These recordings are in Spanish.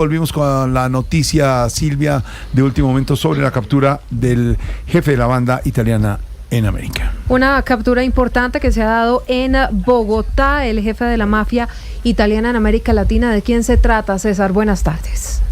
Volvimos con la noticia, Silvia, de último momento sobre la captura del jefe de la banda italiana en América. Una captura importante que se ha dado en Bogotá, el jefe de la mafia italiana en América Latina. ¿De quién se trata, César? Buenas tardes.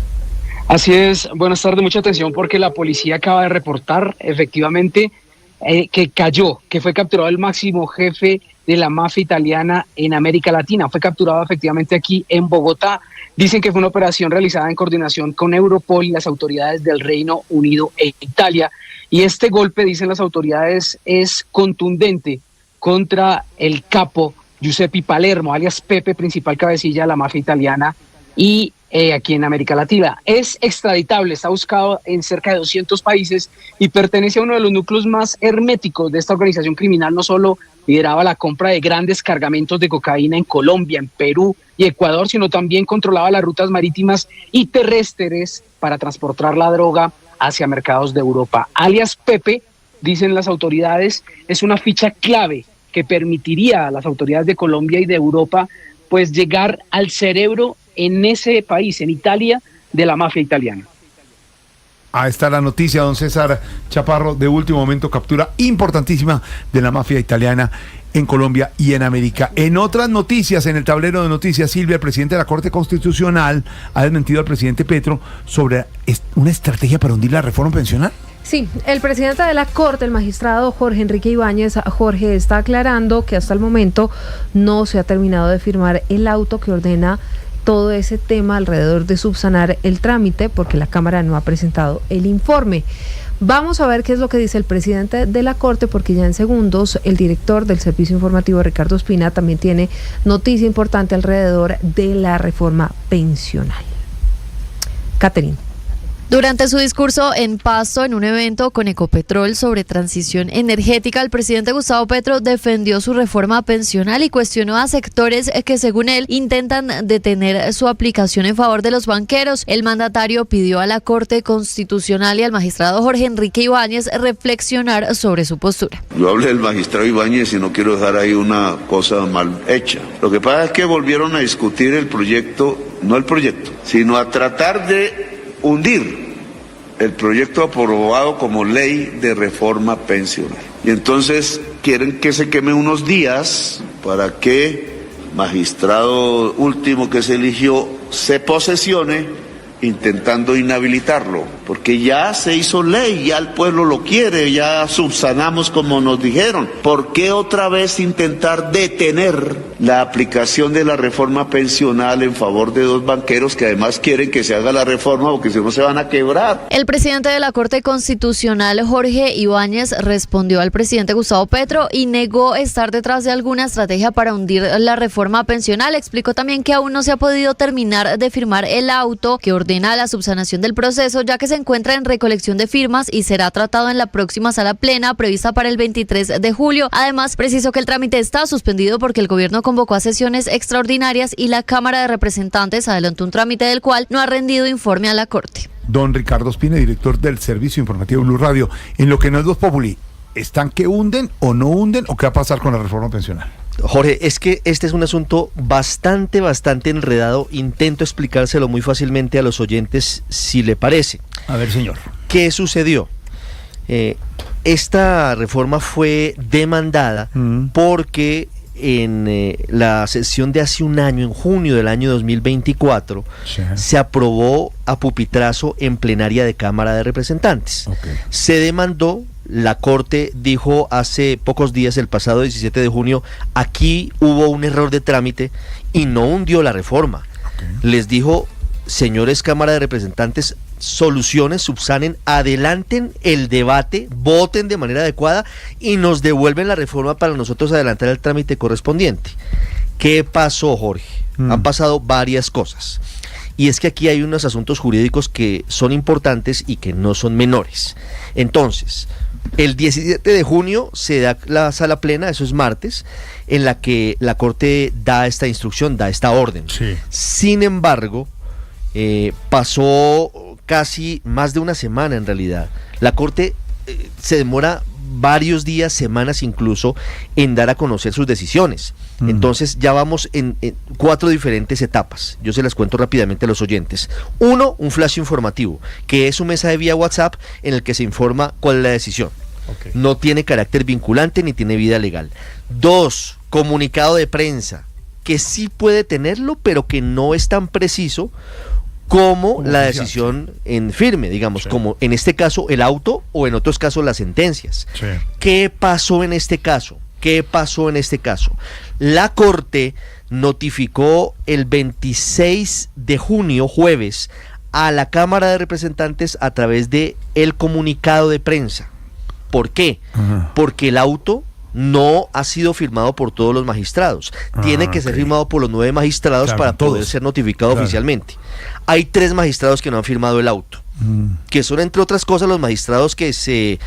Así es, buenas tardes, mucha atención porque la policía acaba de reportar efectivamente que fue capturado el máximo jefe de la mafia italiana en América Latina. Fue capturado efectivamente aquí en Bogotá. Dicen que fue una operación realizada en coordinación con Europol y las autoridades del Reino Unido e Italia. Y este golpe, dicen las autoridades, es contundente contra el capo Giuseppe Palermo, alias Pepe, principal cabecilla de la mafia italiana y aquí en América Latina. Es extraditable, está buscado en cerca de 200 países y pertenece a uno de los núcleos más herméticos de esta organización criminal. No solo lideraba la compra de grandes cargamentos de cocaína en Colombia, en Perú y Ecuador, sino también controlaba las rutas marítimas y terrestres para transportar la droga hacia mercados de Europa. Alias Pepe, dicen las autoridades, es una ficha clave que permitiría a las autoridades de Colombia y de Europa pues llegar al cerebro en ese país, en Italia, de la mafia italiana. Ahí está la noticia, don César Chaparro, de último momento, captura importantísima de la mafia italiana en Colombia y en América. En otras noticias, en el tablero de noticias, Silvia, el presidente de la Corte Constitucional ha desmentido al presidente Petro sobre una estrategia para hundir la reforma pensional. Sí, el presidente de la Corte, el magistrado Jorge Enrique Ibáñez, Jorge, está aclarando que hasta el momento no se ha terminado de firmar el auto que ordena todo ese tema alrededor de subsanar el trámite, porque la Cámara no ha presentado el informe. Vamos a ver qué es lo que dice el presidente de la Corte, porque ya en segundos el director del Servicio Informativo, Ricardo Ospina, también tiene noticia importante alrededor de la reforma pensional. Catherine. Durante su discurso en Pasto, en un evento con Ecopetrol sobre transición energética, el presidente Gustavo Petro defendió su reforma pensional y cuestionó a sectores que, según él, intentan detener su aplicación en favor de los banqueros. El mandatario pidió a la Corte Constitucional y al magistrado Jorge Enrique Ibáñez reflexionar sobre su postura. Yo hablé del magistrado Ibáñez y no quiero dejar ahí una cosa mal hecha. Lo que pasa es que volvieron a discutir el proyecto, no el proyecto, sino a tratar de hundir el proyecto aprobado como ley de reforma pensional. Y entonces quieren que se queme unos días para que el magistrado último que se eligió se posesione intentando inhabilitarlo, porque ya se hizo ley, ya el pueblo lo quiere, ya subsanamos como nos dijeron. ¿Por qué otra vez intentar detener la aplicación de la reforma pensional en favor de dos banqueros que además quieren que se haga la reforma porque si no se van a quebrar? El presidente de la Corte Constitucional, Jorge Ibáñez, respondió al presidente Gustavo Petro y negó estar detrás de alguna estrategia para hundir la reforma pensional. Explicó también que aún no se ha podido terminar de firmar el auto que ordena la subsanación del proceso, ya que se encuentra en recolección de firmas y será tratado en la próxima sala plena prevista para el 23 de julio. Además, precisó que el trámite está suspendido porque el gobierno convocó a sesiones extraordinarias y la Cámara de Representantes adelantó un trámite del cual no ha rendido informe a la Corte. Don Ricardo Ospina, director del Servicio Informativo Blue Radio, en lo que no es Voz Populi, ¿están que hunden o no hunden o qué va a pasar con la reforma pensional? Jorge, es que este es un asunto bastante enredado. Intento explicárselo muy fácilmente a los oyentes, si le parece. A ver, señor. ¿Qué sucedió? Esta reforma fue demandada porque en la sesión de hace un año, en junio del año 2024, sí, se aprobó a pupitrazo en plenaria de Cámara de Representantes. Okay. Se demandó. La Corte dijo hace pocos días, el pasado 17 de junio, aquí hubo un error de trámite y no hundió la reforma. Okay. Les dijo, señores Cámara de Representantes, soluciones, subsanen, adelanten el debate, voten de manera adecuada y nos devuelven la reforma para nosotros adelantar el trámite correspondiente. ¿Qué pasó, Jorge? Han pasado varias cosas. Y es que aquí hay unos asuntos jurídicos que son importantes y que no son menores. Entonces, el 17 de junio se da la sala plena, eso es martes, en la que la Corte da esta instrucción, da esta orden. Sí. Sin embargo, pasó casi más de una semana en realidad. La Corte se demora varios días, semanas incluso, en dar a conocer sus decisiones. Entonces ya vamos en 4 diferentes etapas. Yo se las cuento rápidamente a los oyentes. 1, un flash informativo, que es un mensaje vía WhatsApp en el que se informa cuál es la decisión. Okay. No tiene carácter vinculante ni tiene vida legal. 2, comunicado de prensa, que sí puede tenerlo, pero que no es tan preciso como la decisión en firme, digamos, como en este caso el auto o en otros casos las sentencias. Sí. ¿Qué pasó en este caso? La Corte notificó el 26 de junio, jueves, a la Cámara de Representantes a través de el comunicado de prensa. ¿Por qué? Porque el auto no ha sido firmado por todos los magistrados. Tiene que ser firmado por los 9 magistrados para poder ser notificado oficialmente. Hay 3 magistrados que no han firmado el auto, que son, entre otras cosas, los magistrados que se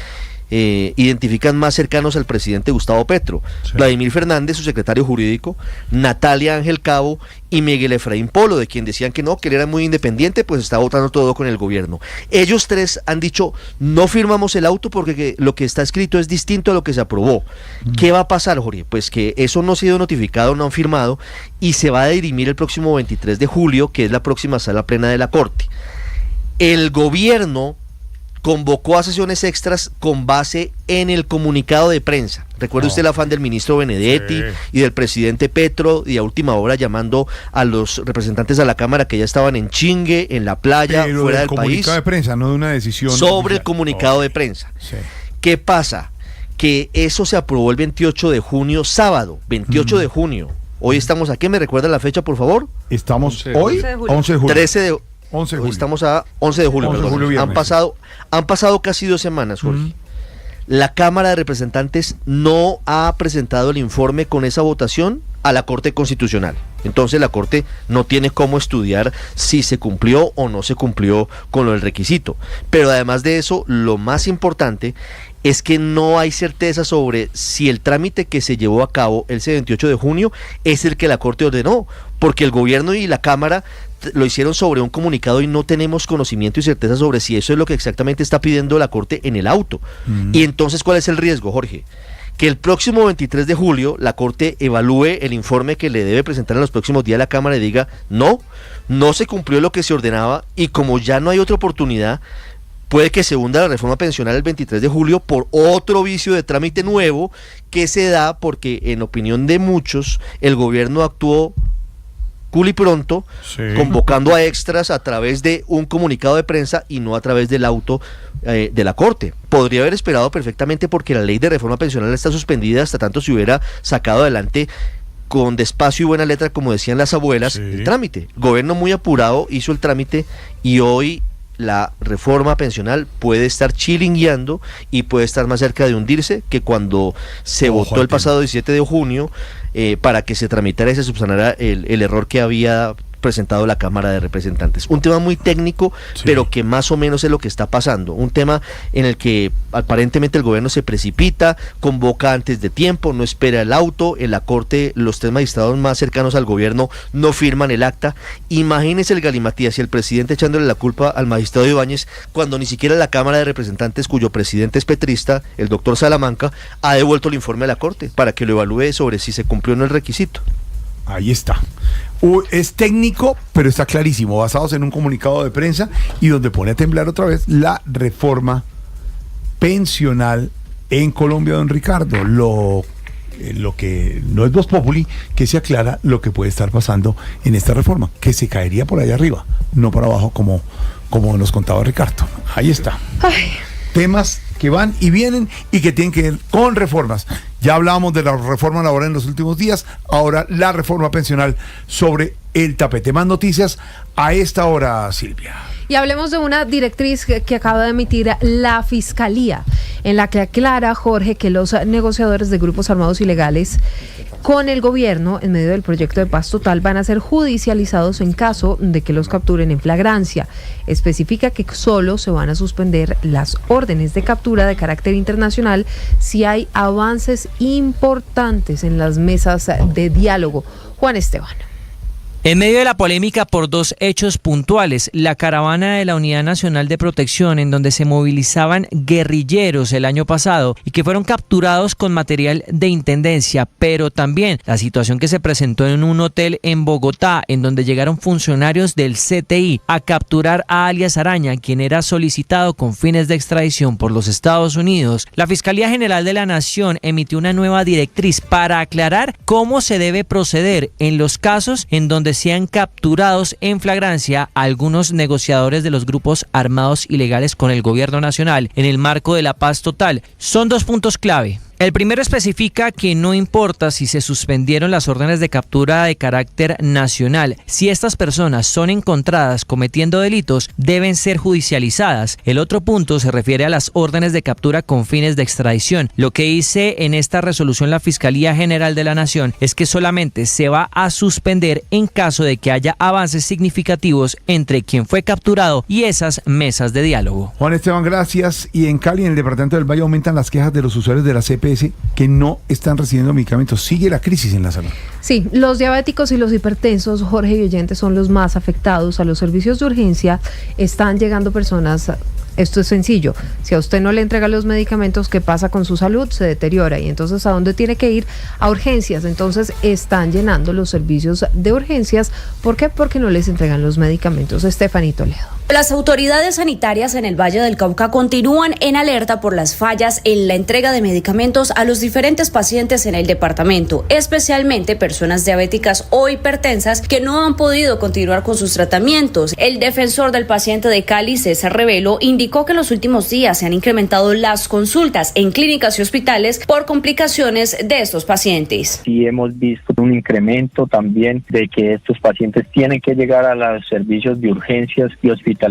identifican más cercanos al presidente Gustavo Petro: Vladimir Fernández, su secretario jurídico, Natalia Ángel Cabo y Miguel Efraín Polo, de quien decían que no, que él era muy independiente, pues está votando todo con el gobierno. Ellos 3 han dicho: no firmamos el auto porque lo que está escrito es distinto a lo que se aprobó. ¿Qué va a pasar, Jorge? Pues que eso no ha sido notificado, no han firmado, y se va a dirimir el próximo 23 de julio, que es la próxima sala plena de la Corte. El gobierno convocó a sesiones extras con base en el comunicado de prensa. Recuerde usted el afán del ministro Benedetti y del presidente Petro, y a última hora llamando a los representantes a la Cámara que ya estaban en chingue, en la playa, fuera del país. Comunicado de prensa, no de una decisión sobre el comunicado de prensa. ¿Qué pasa? Que eso se aprobó el 28 de junio, sábado, 28 de junio. Hoy estamos aquí, ¿me recuerda la fecha, por favor? Estamos hoy, 11 de julio. 13 de 11 de julio. Hoy estamos a 11 de julio. 11 de julio, han pasado casi 2 semanas, Jorge. La Cámara de Representantes no ha presentado el informe con esa votación a la Corte Constitucional. Entonces la Corte no tiene cómo estudiar si se cumplió o no se cumplió con el requisito. Pero además de eso, lo más importante es que no hay certeza sobre si el trámite que se llevó a cabo ese 28 de junio es el que la Corte ordenó, porque el gobierno y la Cámara lo hicieron sobre un comunicado y no tenemos conocimiento y certeza sobre si eso es lo que exactamente está pidiendo la Corte en el auto. Y entonces, ¿cuál es el riesgo, Jorge? Que el próximo 23 de julio la Corte evalúe el informe que le debe presentar en los próximos días a la Cámara y diga: no se cumplió lo que se ordenaba, y como ya no hay otra oportunidad, puede que se hunda la reforma pensional el 23 de julio por otro vicio de trámite nuevo que se da porque, en opinión de muchos, el gobierno actuó culi pronto, convocando a extras a través de un comunicado de prensa y no a través del auto de la Corte. Podría haber esperado perfectamente, porque la ley de reforma pensional está suspendida hasta tanto se hubiera sacado adelante con despacio y buena letra, como decían las abuelas, el trámite. El gobierno, muy apurado, hizo el trámite, y hoy la reforma pensional puede estar chilingueando y puede estar más cerca de hundirse que cuando se votó el pasado 17 de junio para que se tramitara y se subsanara el error que había presentado la Cámara de Representantes. Un tema muy técnico, pero que más o menos es lo que está pasando. Un tema en el que aparentemente el gobierno se precipita, convoca antes de tiempo, no espera el auto. En la Corte, los 3 magistrados más cercanos al gobierno no firman el acta. Imagínense el galimatías y el presidente echándole la culpa al magistrado Ibáñez, cuando ni siquiera la Cámara de Representantes, cuyo presidente es petrista, el doctor Salamanca, ha devuelto el informe a la Corte para que lo evalúe sobre si se cumplió o no el requisito. Ahí está. Es técnico, pero está clarísimo, basados en un comunicado de prensa, y donde pone a temblar otra vez la reforma pensional en Colombia, don Ricardo. Lo que no es voz populi, que se aclara lo que puede estar pasando en esta reforma, que se caería por allá arriba, no por abajo como nos contaba Ricardo. Ahí está. Temas que van y vienen y que tienen que ver con reformas. Ya hablábamos de la reforma laboral en los últimos días, ahora la reforma pensional sobre el tapete. Más noticias a esta hora, Silvia. Y hablemos de una directriz que acaba de emitir la Fiscalía, en la que aclara, Jorge, que los negociadores de grupos armados ilegales con el gobierno en medio del proyecto de paz total van a ser judicializados en caso de que los capturen en flagrancia. Especifica que solo se van a suspender las órdenes de captura de carácter internacional si hay avances importantes en las mesas de diálogo. Juan Esteban. En medio de la polémica por dos hechos puntuales, la caravana de la Unidad Nacional de Protección, en donde se movilizaban guerrilleros el año pasado y que fueron capturados con material de intendencia, pero también la situación que se presentó en un hotel en Bogotá, en donde llegaron funcionarios del CTI a capturar a alias Araña, quien era solicitado con fines de extradición por los Estados Unidos. La Fiscalía General de la Nación emitió una nueva directriz para aclarar cómo se debe proceder en los casos en donde sean capturados en flagrancia algunos negociadores de los grupos armados ilegales con el gobierno nacional en el marco de la paz total. Son dos puntos clave. El primero especifica que no importa si se suspendieron las órdenes de captura de carácter nacional, si estas personas son encontradas cometiendo delitos, deben ser judicializadas. El otro punto se refiere a las órdenes de captura con fines de extradición. Lo que dice en esta resolución la Fiscalía General de la Nación es que solamente se va a suspender en caso de que haya avances significativos entre quien fue capturado y esas mesas de diálogo. Juan Esteban, gracias. Y en Cali, en el departamento del Valle, aumentan las quejas de los usuarios de la CPS que no están recibiendo medicamentos. Sigue la crisis en la salud. Sí, los diabéticos y los hipertensos, Jorge y oyentes, son los más afectados. A los servicios de urgencia están llegando personas. Esto es sencillo. Si a usted no le entrega los medicamentos, ¿qué pasa con su salud? Se deteriora. Y entonces, ¿a dónde tiene que ir? A urgencias. Entonces, están llenando los servicios de urgencias. ¿Por qué? Porque no les entregan los medicamentos. Estefanía Toledo. Las autoridades sanitarias en el Valle del Cauca continúan en alerta por las fallas en la entrega de medicamentos a los diferentes pacientes en el departamento, especialmente personas diabéticas o hipertensas que no han podido continuar con sus tratamientos. El defensor del paciente de Cali, César Revelo, indicó que en los últimos días se han incrementado las consultas en clínicas y hospitales por complicaciones de estos pacientes. Sí, hemos visto un incremento también de que estos pacientes tienen que llegar a los servicios de urgencias y hospitalización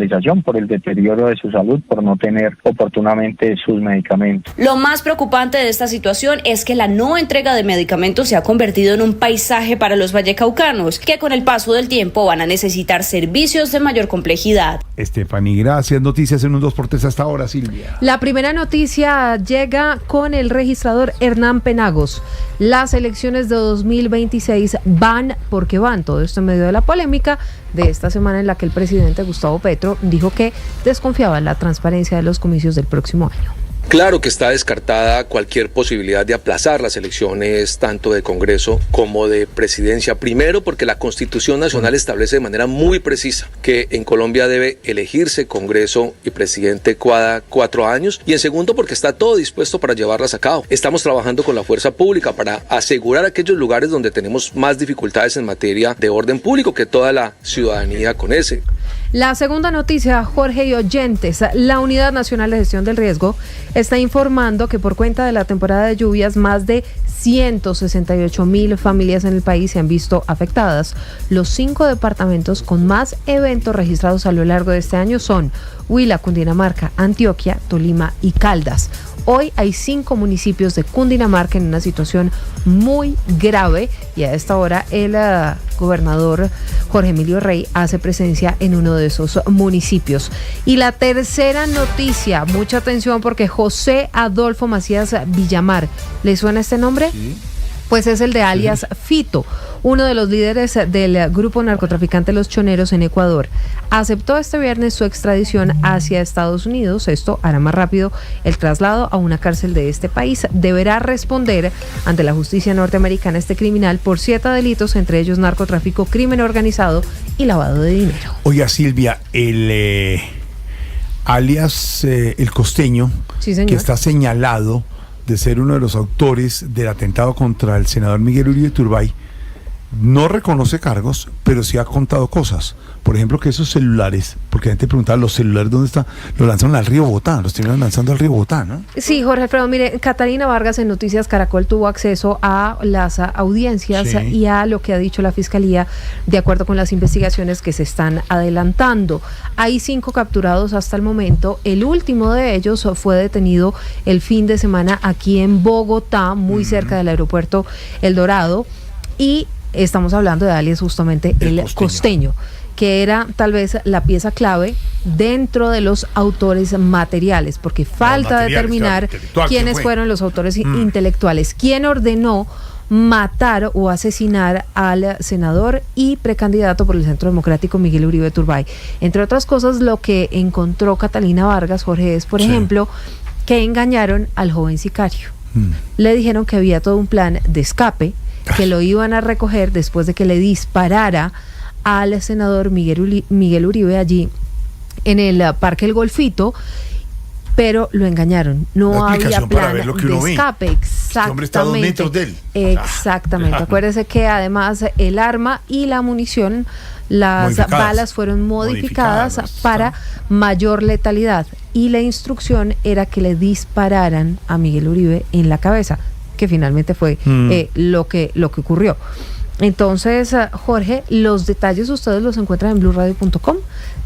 por el deterioro de su salud, por no tener oportunamente sus medicamentos. Lo más preocupante de esta situación es que la no entrega de medicamentos se ha convertido en un paisaje para los vallecaucanos, que con el paso del tiempo van a necesitar servicios de mayor complejidad. Estefanía, gracias. Noticias en un 2x3 hasta ahora, Silvia. La primera noticia llega con el registrador Hernán Penagos. Las elecciones de 2026 van porque van. Todo esto en medio de la polémica de esta semana en la que el presidente Gustavo Petro dijo que desconfiaba en la transparencia de los comicios del próximo año. Claro que está descartada cualquier posibilidad de aplazar las elecciones tanto de Congreso como de Presidencia. Primero, porque la Constitución Nacional establece de manera muy precisa que en Colombia debe elegirse Congreso y Presidente cada 4 años. Y en segundo, porque está todo dispuesto para llevarlas a cabo. Estamos trabajando con la fuerza pública para asegurar aquellos lugares donde tenemos más dificultades en materia de orden público que toda la ciudadanía conoce. La segunda noticia, Jorge y oyentes, la Unidad Nacional de Gestión del Riesgo está informando que por cuenta de la temporada de lluvias, más de 168.000 familias en el país se han visto afectadas. Los 5 departamentos con más eventos registrados a lo largo de este año son Huila, Cundinamarca, Antioquia, Tolima y Caldas. Hoy hay 5 municipios de Cundinamarca en una situación muy grave y a esta hora el gobernador Jorge Emilio Rey hace presencia en uno de esos municipios. Y la tercera noticia, mucha atención porque José Adolfo Macías Villamar, ¿le suena este nombre? Sí. Pues es el de alias Fito, uno de los líderes del grupo narcotraficante Los Choneros en Ecuador. Aceptó este viernes su extradición hacia Estados Unidos. Esto hará más rápido el traslado a una cárcel de este país. Deberá responder ante la justicia norteamericana este criminal por 7 delitos, entre ellos narcotráfico, crimen organizado y lavado de dinero. Oiga, Silvia, el alias El Costeño, sí, que está señalado de ser uno de los autores del atentado contra el senador Miguel Uribe Turbay, no reconoce cargos, pero sí ha contado cosas. Por ejemplo, que esos celulares, porque la gente preguntaba, ¿los celulares dónde están? Los lanzaron al río Bogotá, los terminaron lanzando al río Bogotá, ¿no? Sí, Jorge Alfredo, mire, Catalina Vargas en Noticias Caracol tuvo acceso a las audiencias y a lo que ha dicho la Fiscalía de acuerdo con las investigaciones que se están adelantando. Hay 5 capturados hasta el momento. El último de ellos fue detenido el fin de semana aquí en Bogotá, muy cerca del aeropuerto El Dorado, y estamos hablando de alias justamente el Costeño, que era tal vez la pieza clave dentro de los autores materiales, porque falta determinar quiénes fueron los autores intelectuales. ¿Quién ordenó matar o asesinar al senador y precandidato por el Centro Democrático Miguel Uribe Turbay. Entre otras cosas, lo que encontró Catalina Vargas, Jorge, es, por ejemplo, que engañaron al joven sicario. Le dijeron que había todo un plan de escape, que lo iban a recoger después de que le disparara al senador Miguel Uribe allí en el Parque El Golfito, pero lo engañaron. No había plan de escape. Exactamente. Este hombre está a 2 metros de él. Exactamente. Acuérdese que además el arma y la munición, las balas fueron modificadas para mayor letalidad, y la instrucción era que le dispararan a Miguel Uribe en la cabeza, que finalmente fue lo que ocurrió. Entonces, Jorge, los detalles ustedes los encuentran en blurradio.com,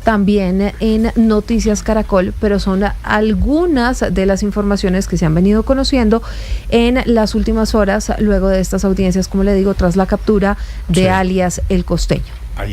también en Noticias Caracol, pero son algunas de las informaciones que se han venido conociendo en las últimas horas, luego de estas audiencias, como le digo, tras la captura de alias El Costeño. Ahí está.